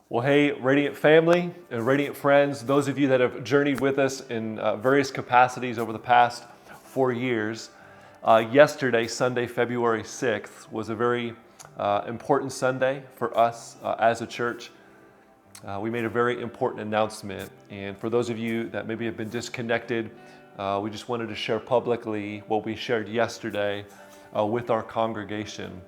Well, hey, Radiant family and Radiant friends, those of you that have journeyed with us in various capacities over the past 4 years, yesterday, Sunday, February 6th, was a very important Sunday for us as a church. We made a very important announcement, and for those of you that maybe have been disconnected, we just wanted to share publicly what we shared yesterday with our congregation.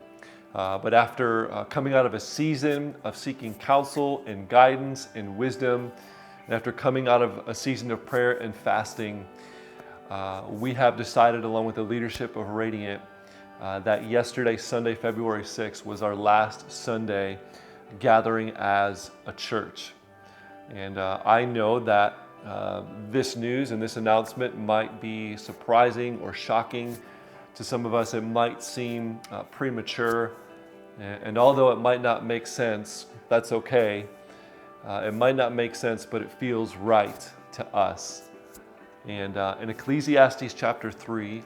But after coming out of a season of seeking counsel and guidance and wisdom, and after coming out of a season of prayer and fasting, we have decided, along with the leadership of Radiant, that yesterday, Sunday, February 6th, was our last Sunday gathering as a church. And I know that this news and this announcement might be surprising or shocking to some of us. It might seem premature, and although it might not make sense, that's okay. It might not make sense, but it feels right to us. And in Ecclesiastes chapter 3,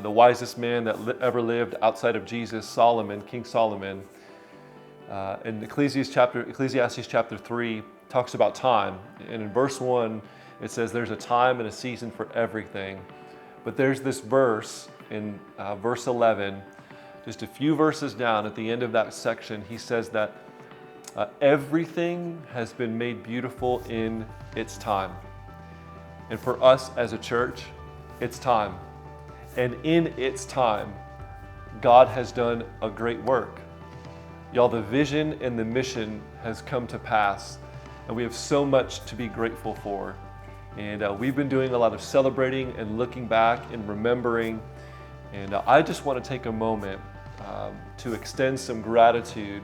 the wisest man that ever lived outside of Jesus, Solomon, King Solomon, in Ecclesiastes chapter 3 talks about time. And in verse 1, it says there's a time and a season for everything. But there's this verse in verse 11, just a few verses down at the end of that section, he says that everything has been made beautiful in its time. And for us as a church, it's time. And in its time, God has done a great work. Y'all, the vision and the mission has come to pass, and we have so much to be grateful for. And we've been doing a lot of celebrating and looking back and remembering. And I just want to take a moment to extend some gratitude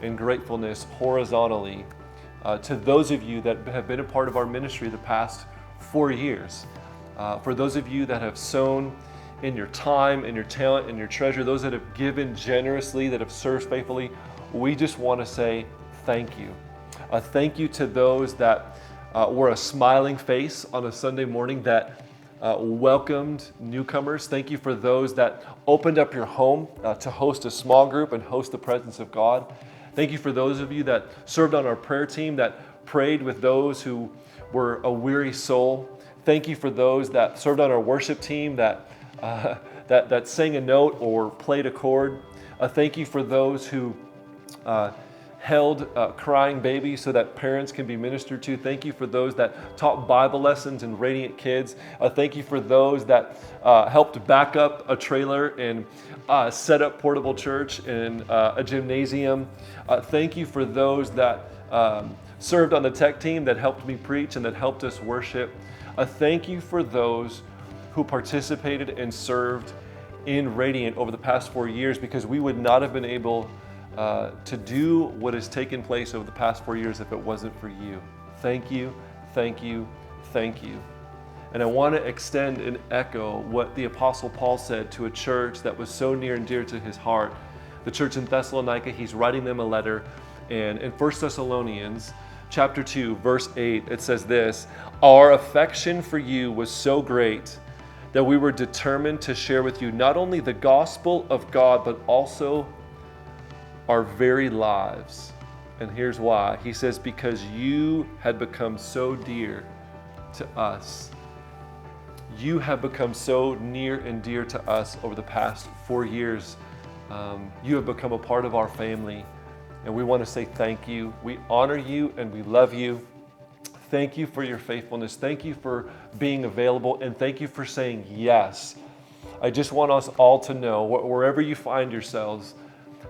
and gratefulness horizontally to those of you that have been a part of our ministry the past 4 years. For those of you that have sown in your time, in your talent, in your treasure, those that have given generously, that have served faithfully, we just want to say thank you. A thank you to those that were a smiling face on a Sunday morning, that welcomed newcomers. Thank you for those that opened up your home to host a small group and host the presence of God. Thank you for those of you that served on our prayer team, that prayed with those who were a weary soul. Thank you for those that served on our worship team, that sang a note or played a chord. Thank you for those who held crying babies so that parents can be ministered to. Thank you for those that taught Bible lessons in Radiant Kids. Thank you for those that helped back up a trailer and set up portable church in a gymnasium. Thank you for those that served on the tech team, that helped me preach and that helped us worship. Thank you for those who participated and served in Radiant over the past 4 years, because we would not have been able to do what has taken place over the past 4 years if it wasn't for you. Thank you, thank you, thank you. And I want to extend and echo what the Apostle Paul said to a church that was so near and dear to his heart. The church in Thessalonica, he's writing them a letter. And in 1 Thessalonians chapter 2, verse 8, it says this: "Our affection for you was so great that we were determined to share with you not only the gospel of God, but also our very lives." And here's why. He says, because you had become so dear to us. You have become so near and dear to us over the past 4 years. You have become a part of our family, and we want to say thank you. We honor you and we love you. Thank you for your faithfulness. Thank you for being available, and thank you for saying yes. I just want us all to know, wherever you find yourselves,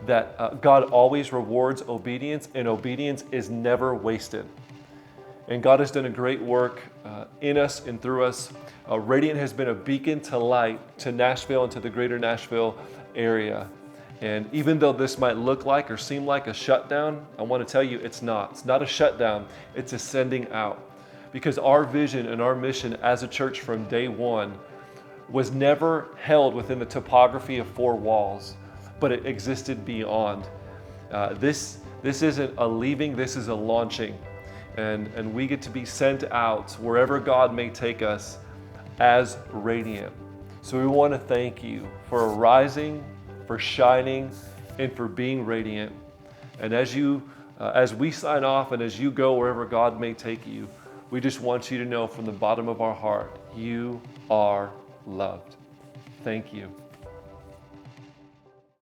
that God always rewards obedience, and obedience is never wasted. And God has done a great work in us and through us. Radiant has been a beacon to light to Nashville and to the greater Nashville area. And even though this might look like or seem like a shutdown, I want to tell you it's not. It's not a shutdown, it's a sending out. Because our vision and our mission as a church from day one was never held within the topography of 4 walls, but it existed beyond. This isn't a leaving, this is a launching. And we get to be sent out wherever God may take us as Radiant. So we want to thank you for arising, for shining, and for being radiant. And as you As we sign off and as you go wherever God may take you, we just want you to know from the bottom of our heart, you are loved. Thank you.